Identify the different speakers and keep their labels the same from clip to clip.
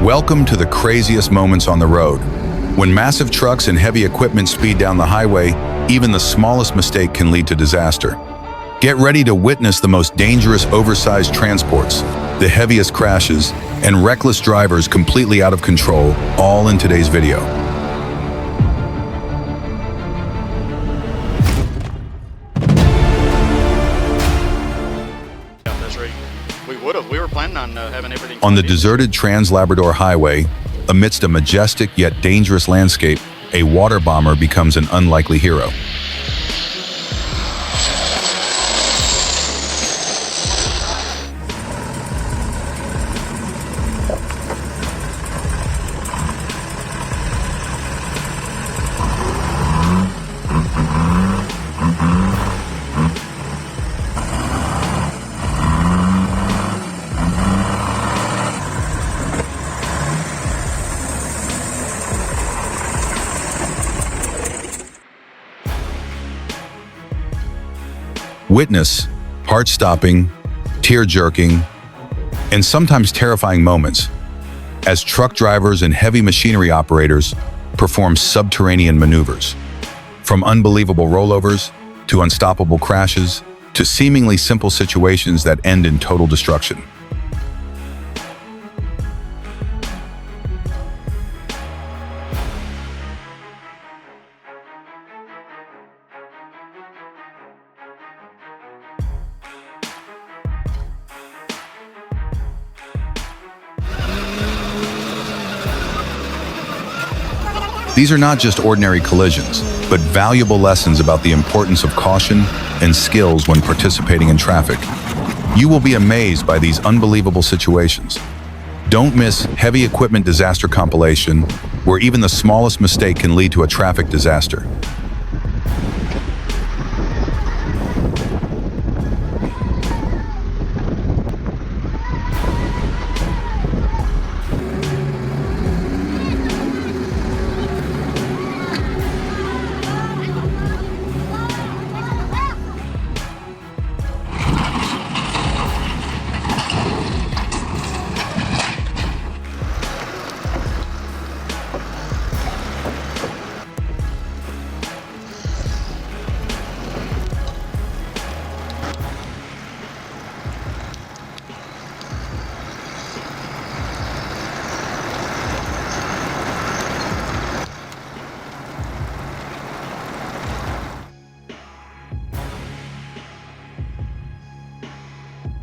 Speaker 1: Welcome to the craziest moments on the road. When massive trucks and heavy equipment speed down the highway, even the smallest mistake can lead to disaster. Get ready to witness the most dangerous oversized transports, the heaviest crashes, and reckless drivers completely out of control, all in today's video.
Speaker 2: We were planning on having everything.
Speaker 1: On the deserted Trans-Labrador Highway, amidst a majestic yet dangerous landscape, a water bomber becomes an unlikely hero. Witness heart-stopping, tear-jerking, and sometimes terrifying moments as truck drivers and heavy machinery operators perform subterranean maneuvers. From unbelievable rollovers to unstoppable crashes to seemingly simple situations that end in total destruction. These are not just ordinary collisions, but valuable lessons about the importance of caution and skills when participating in traffic. You will be amazed by these unbelievable situations. Don't miss Heavy Equipment Disaster Compilation, where even the smallest mistake can lead to a traffic disaster.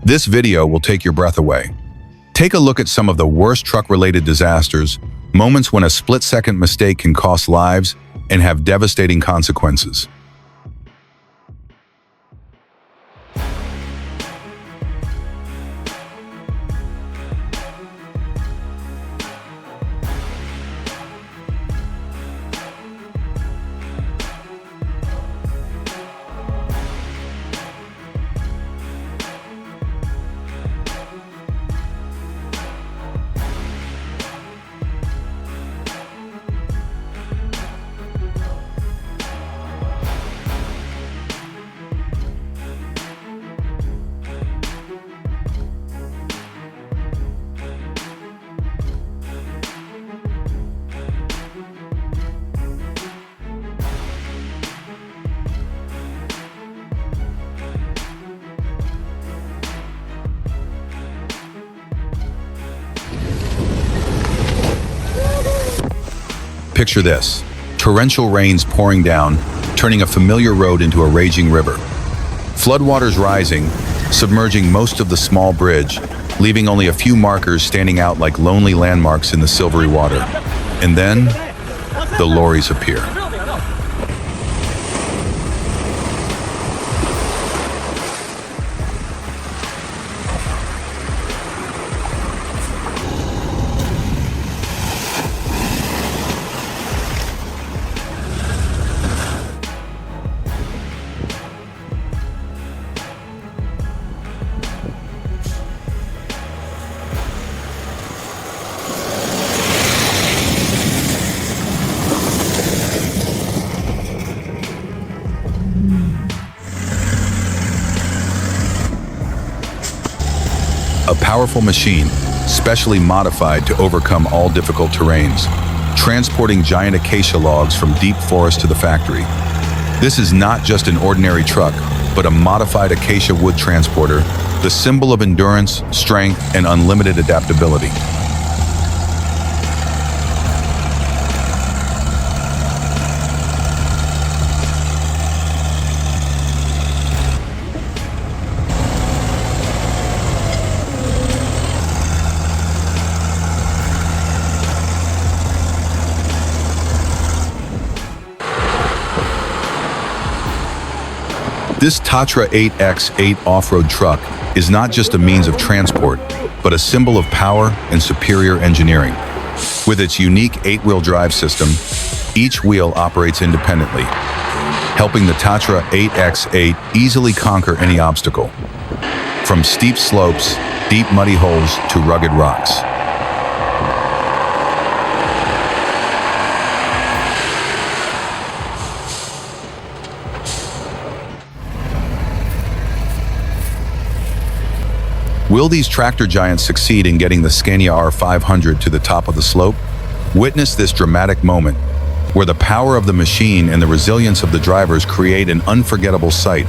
Speaker 1: This video will take your breath away. Take a look at some of the worst truck-related disasters, moments when a split-second mistake can cost lives and have devastating consequences. Picture this: torrential rains pouring down, turning a familiar road into a raging river. Floodwaters rising, submerging most of the small bridge, leaving only a few markers standing out like lonely landmarks in the silvery water. And then, the lorries appear. A powerful machine, specially modified to overcome all difficult terrains, transporting giant acacia logs from deep forest to the factory. This is not just an ordinary truck, but a modified acacia wood transporter, the symbol of endurance, strength, and unlimited adaptability. This Tatra 8x8 off-road truck is not just a means of transport, but a symbol of power and superior engineering. With its unique 8-wheel drive system, each wheel operates independently, helping the Tatra 8x8 easily conquer any obstacle, from steep slopes, deep muddy holes, to rugged rocks. Will these tractor giants succeed in getting the Scania R500 to the top of the slope? Witness this dramatic moment, where the power of the machine and the resilience of the drivers create an unforgettable sight.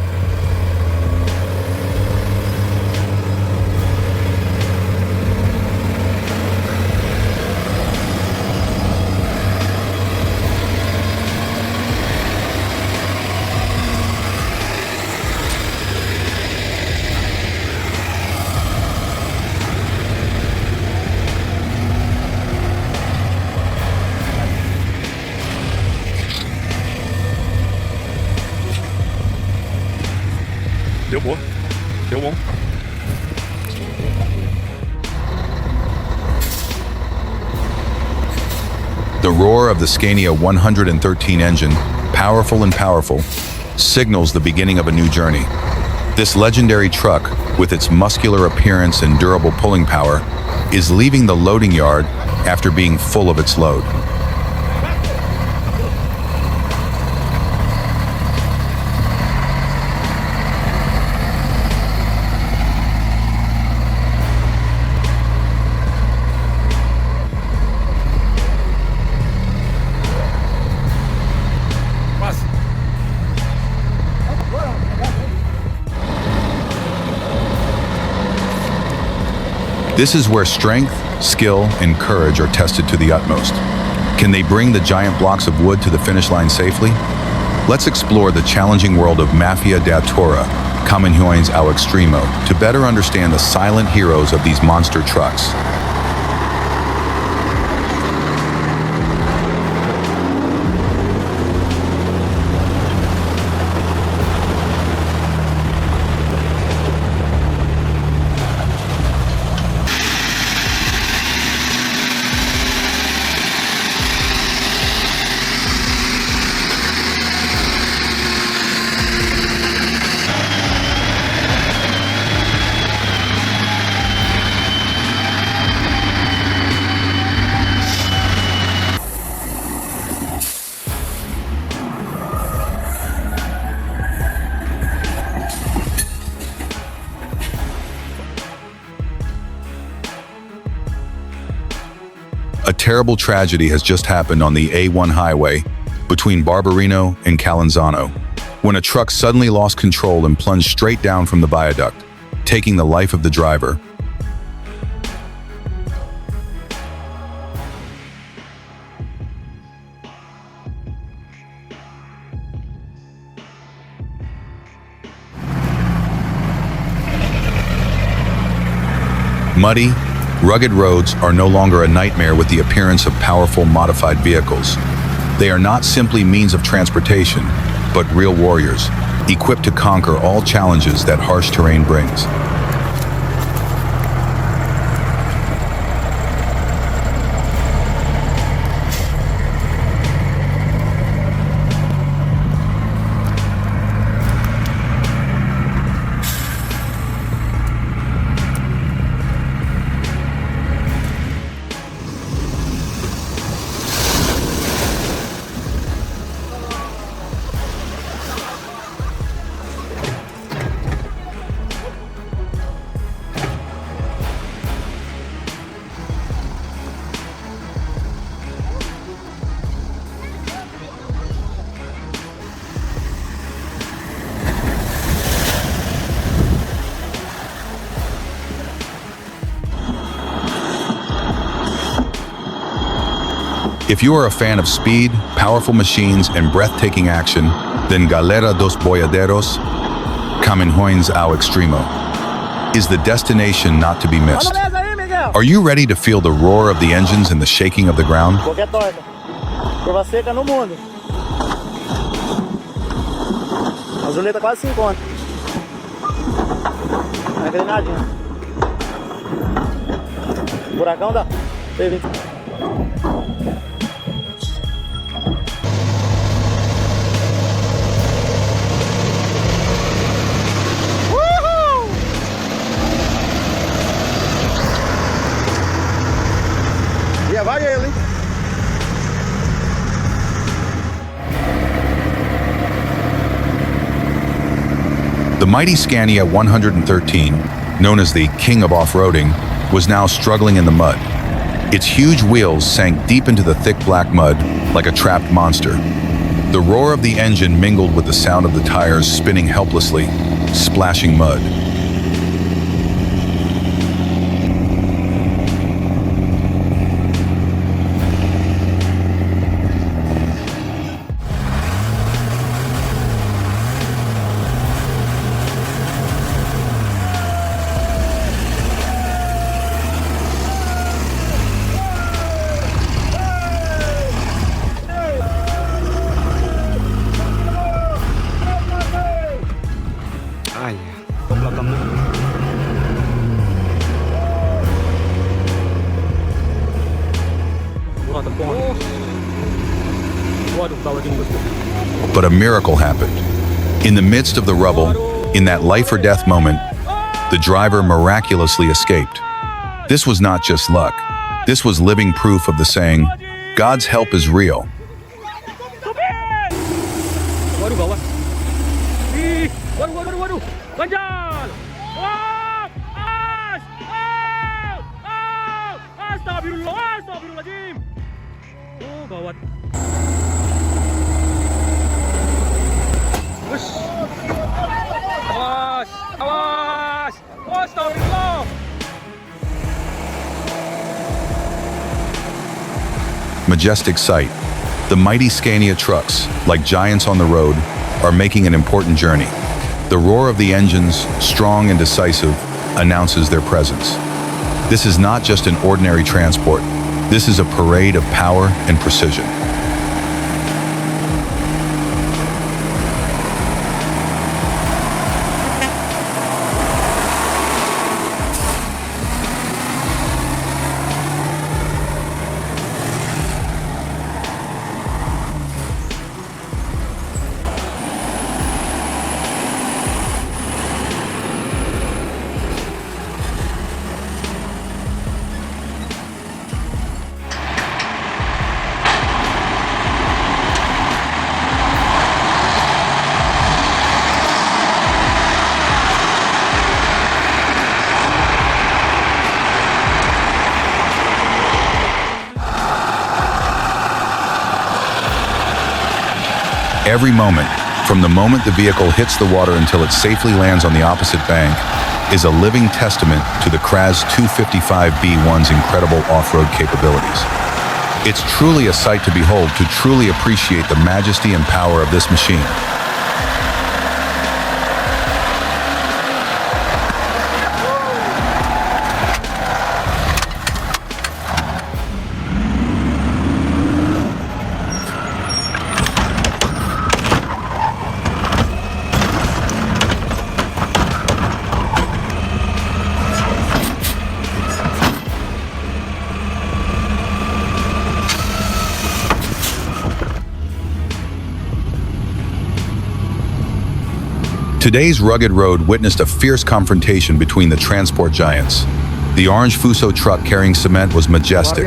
Speaker 1: The roar of the Scania 113 engine, powerful and powerful, signals the beginning of a new journey. This legendary truck, with its muscular appearance and durable pulling power, is leaving the loading yard after being full of its load. This is where strength, skill, and courage are tested to the utmost. Can they bring the giant blocks of wood to the finish line safely? Let's explore the challenging world of Mafia da Tora, Caminhões ao Extremo, to better understand the silent heroes of these monster trucks. A terrible tragedy has just happened on the A1 highway between Barberino and Calanzano, when a truck suddenly lost control and plunged straight down from the viaduct, taking the life of the driver. Muddy, rugged roads are no longer a nightmare with the appearance of powerful modified vehicles. They are not simply means of transportation, but real warriors, equipped to conquer all challenges that harsh terrain brings. If you are a fan of speed, powerful machines, and breathtaking action, then Galera dos Boyaderos, Caminhões ao Extremo, is the destination not to be missed. Are you ready to feel the roar of the engines and the shaking of the ground?
Speaker 3: Qualquer torta. Curva seca no mundo. Azuleta quase 50. A engrenadinha. Buracão dá. P20. E vai ele, hein?
Speaker 1: The mighty Scania 113, known as the king of off-roading, was now struggling in the mud. Its huge wheels sank deep into the thick black mud like a trapped monster. The roar of the engine mingled with the sound of the tires spinning helplessly, splashing mud. But a miracle happened. In the midst of the rubble, in that life or death moment, the driver miraculously escaped. This was not just luck. This was living proof of the saying, God's help is real. Majestic sight. The mighty Scania trucks, like giants on the road, are making an important journey. The roar of the engines, strong and decisive, announces their presence. This is not just an ordinary transport. This is a parade of power and precision. Every moment, from the moment the vehicle hits the water until it safely lands on the opposite bank, is a living testament to the CRAZ 255B1's incredible off-road capabilities. It's truly a sight to behold to truly appreciate the majesty and power of this machine. Today's rugged road witnessed a fierce confrontation between the transport giants. The orange Fuso truck carrying cement was majestic,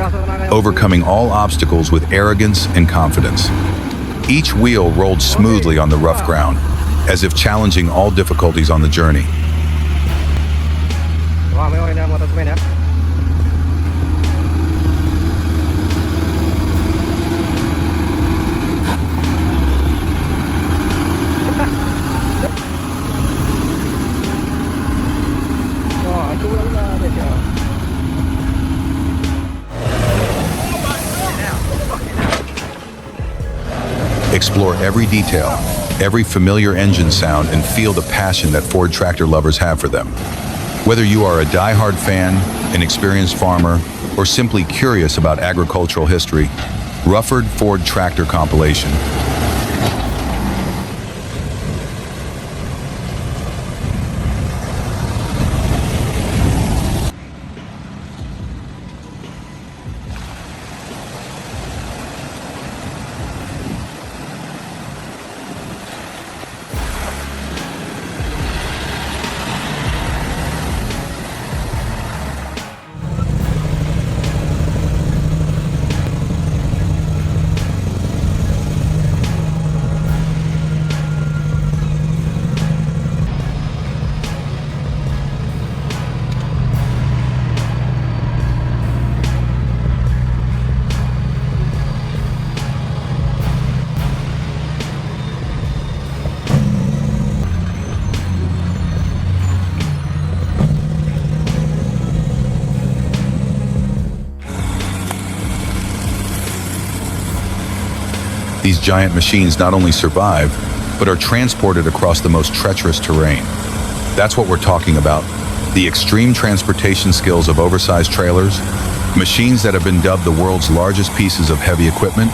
Speaker 1: overcoming all obstacles with arrogance and confidence. Each wheel rolled smoothly on the rough ground, as if challenging all difficulties on the journey. explore every detail, every familiar engine sound, and feel the passion that Ford tractor lovers have for them. Whether you are a die-hard fan, an experienced farmer, or simply curious about agricultural history, Rufford Ford Tractor Compilation. These giant machines not only survive, but are transported across the most treacherous terrain. That's what we're talking about. The extreme transportation skills of oversized trailers, machines that have been dubbed the world's largest pieces of heavy equipment.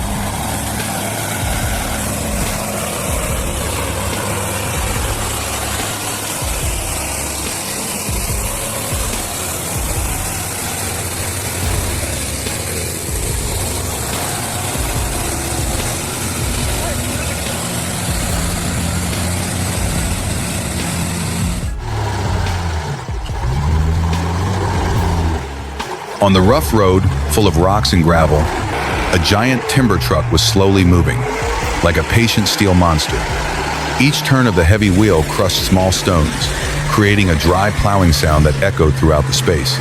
Speaker 1: On the rough road, full of rocks and gravel, a giant timber truck was slowly moving, like a patient steel monster. Each turn of the heavy wheel crushed small stones, creating a dry plowing sound that echoed throughout the space.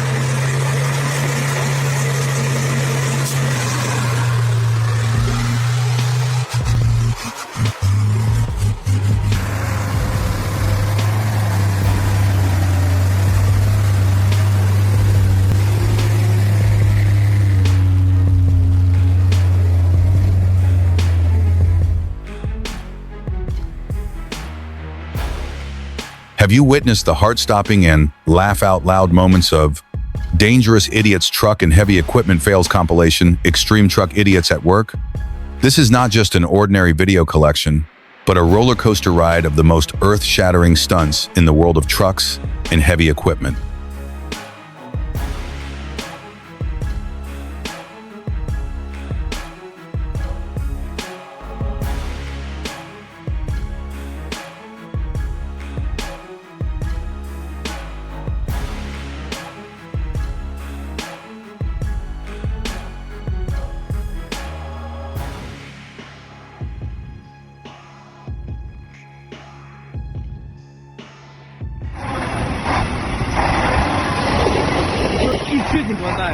Speaker 1: Have you witnessed the heart-stopping and laugh-out-loud moments of Dangerous Idiots Truck and Heavy Equipment Fails Compilation, Extreme Truck Idiots at Work? This is not just an ordinary video collection, but a roller coaster ride of the most earth-shattering stunts in the world of trucks and heavy equipment.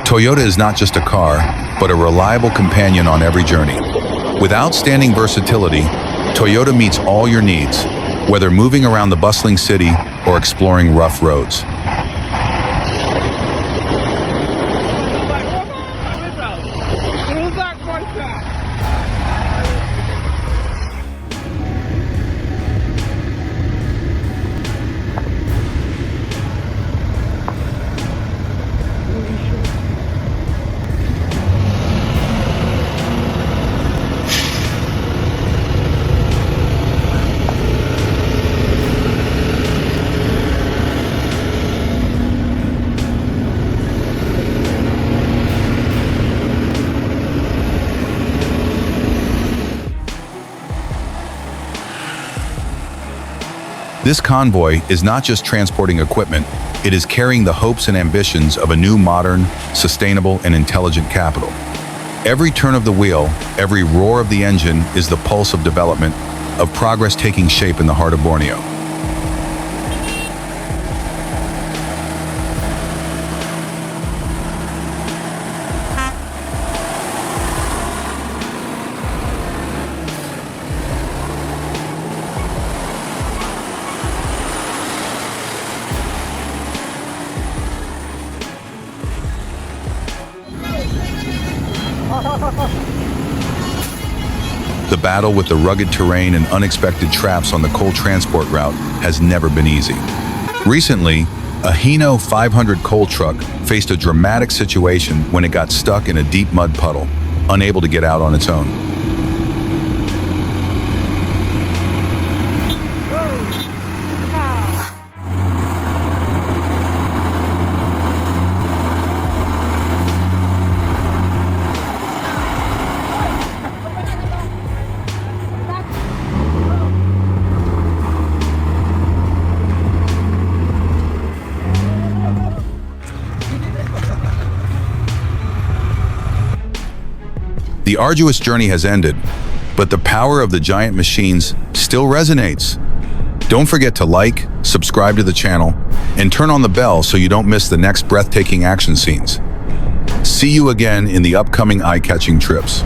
Speaker 1: Toyota is not just a car, but a reliable companion on every journey. With outstanding versatility, Toyota meets all your needs, whether moving around the bustling city or exploring rough roads. This convoy is not just transporting equipment, it is carrying the hopes and ambitions of a new modern, sustainable, and intelligent capital. Every turn of the wheel, every roar of the engine is the pulse of development, of progress taking shape in the heart of Borneo. The battle with the rugged terrain and unexpected traps on the coal transport route has never been easy. Recently, a Hino 500 coal truck faced a dramatic situation when it got stuck in a deep mud puddle, unable to get out on its own. The arduous journey has ended, but the power of the giant machines still resonates. Don't forget to like, subscribe to the channel, and turn on the bell so you don't miss the next breathtaking action scenes. See you again in the upcoming eye-catching trips.